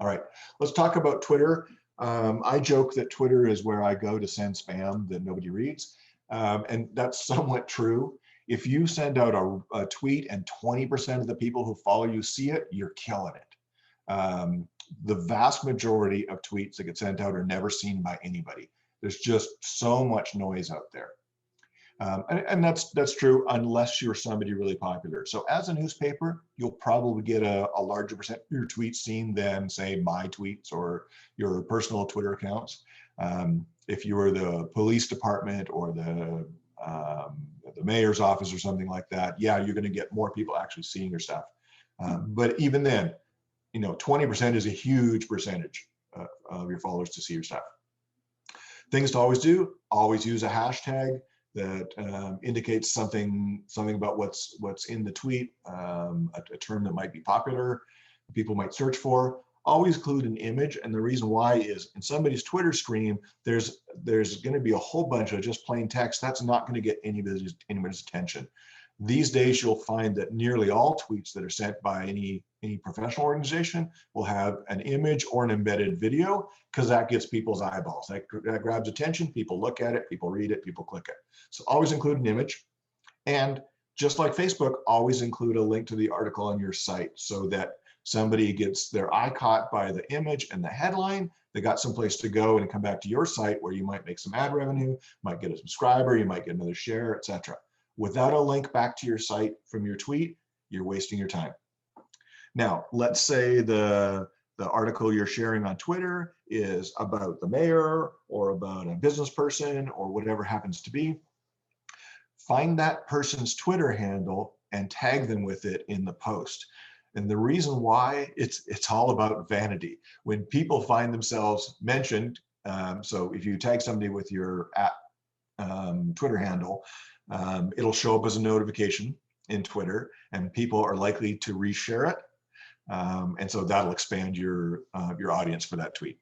All right, let's talk about Twitter. I joke that Twitter is where I go to send spam that nobody reads. And that's somewhat true. If you send out a tweet and 20% of the people who follow you see it, you're killing it. The vast majority of tweets that get sent out are never seen by anybody. There's just so much noise out there. And that's true unless you're somebody really popular. So as a newspaper, you'll probably get a larger percent of your tweets seen than, say, my tweets or your personal Twitter accounts. If you were the police department or the mayor's office or something like that, yeah, you're going to get more people actually seeing your stuff. But even then, 20% is a huge percentage of your followers to see your stuff. Things to always do: always use a hashtag that indicates something about what's in the tweet, a term that might be popular, people might search for. Always include an image, and the reason why is in somebody's Twitter stream, there's going to be a whole bunch of just plain text. That's not going to get anybody's attention. These days, you'll find that nearly all tweets that are sent by any professional organization will have an image or an embedded video, because that gets people's eyeballs. That grabs attention. People look at it, people read it, people click it. So always include an image. And just like Facebook, always include a link to the article on your site so that somebody gets their eye caught by the image and the headline. They got someplace to go and come back to your site where you might make some ad revenue, might get a subscriber, you might get another share, etc. Without a link back to your site from your tweet, you're wasting your time. Now, let's say the article you're sharing on Twitter is about the mayor or about a business person or whatever happens to be. Find that person's Twitter handle and tag them with it in the post. And the reason why, it's all about vanity. When people find themselves mentioned, so if you tag somebody with your Twitter handle, it'll show up as a notification in Twitter, and people are likely to reshare it. And so that'll expand your audience for that tweet.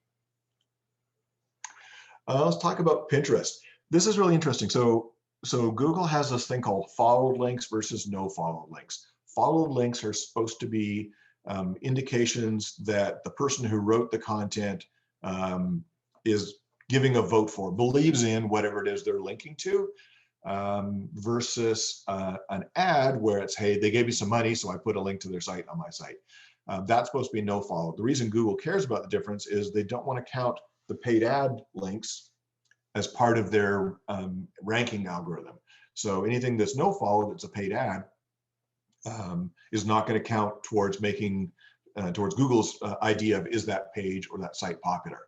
Let's talk about Pinterest. This is really interesting. So Google has this thing called followed links versus no followed links. Followed links are supposed to be indications that the person who wrote the content is giving a vote for, believes in whatever it is they're linking to, versus an ad where it's, hey, they gave me some money, so I put a link to their site on my site. That's supposed to be no follow. The reason Google cares about the difference is they don't want to count the paid ad links as part of their ranking algorithm. So anything that's no follow, that's a paid ad, is not going to count towards making, towards Google's idea of is that page or that site popular.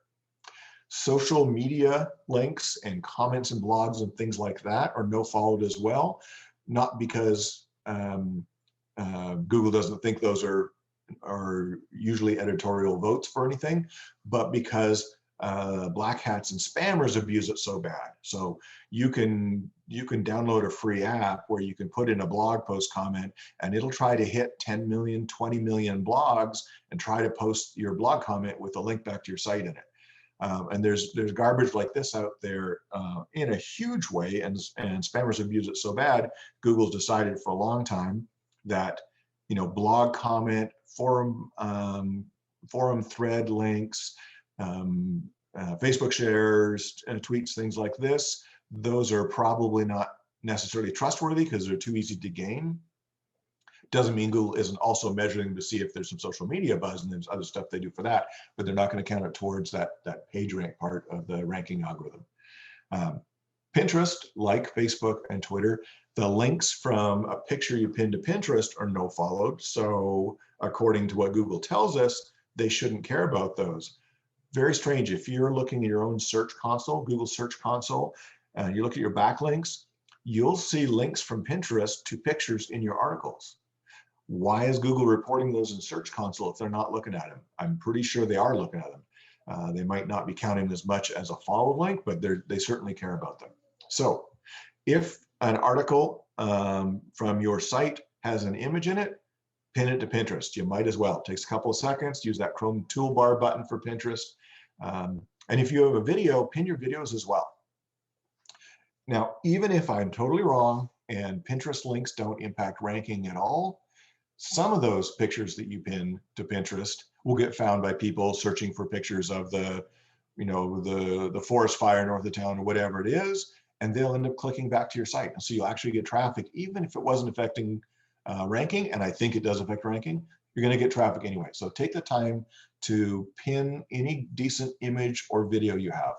Social media links and comments and blogs and things like that are no followed as well, not because Google doesn't think those are usually editorial votes for anything, but because black hats and spammers abuse it so bad. So you can download a free app where you can put in a blog post comment and it'll try to hit 10 million, 20 million blogs and try to post your blog comment with a link back to your site in it. And there's garbage like this out there in a huge way, and spammers abuse it so bad. Google's decided for a long time that blog comment, forum thread links, Facebook shares, tweets, things like this, those are probably not necessarily trustworthy because they're too easy to gain. Doesn't mean Google isn't also measuring to see if there's some social media buzz, and there's other stuff they do for that, but they're not going to count it towards that page rank part of the ranking algorithm. Pinterest, like Facebook and Twitter, the links from a picture you pin to Pinterest are no followed. So according to what Google tells us, they shouldn't care about those. Very strange. If you're looking at your own search console, Google Search Console, and you look at your backlinks, you'll see links from Pinterest to pictures in your articles. Why is Google reporting those in Search Console if they're not looking at them? I'm pretty sure they are looking at them. They might not be counting as much as a follow link, but they certainly care about them. So if an article from your site has an image in it, pin it to Pinterest. You might as well. It takes a couple of seconds. Use that Chrome toolbar button for Pinterest. And if you have a video, pin your videos as well. Now, even if I'm totally wrong and Pinterest links don't impact ranking at all, some of those pictures that you pin to Pinterest will get found by people searching for pictures of the, the forest fire north of town or whatever it is, and they'll end up clicking back to your site. And so you'll actually get traffic, even if it wasn't affecting ranking, and I think it does affect ranking, you're going to get traffic anyway. So take the time to pin any decent image or video you have.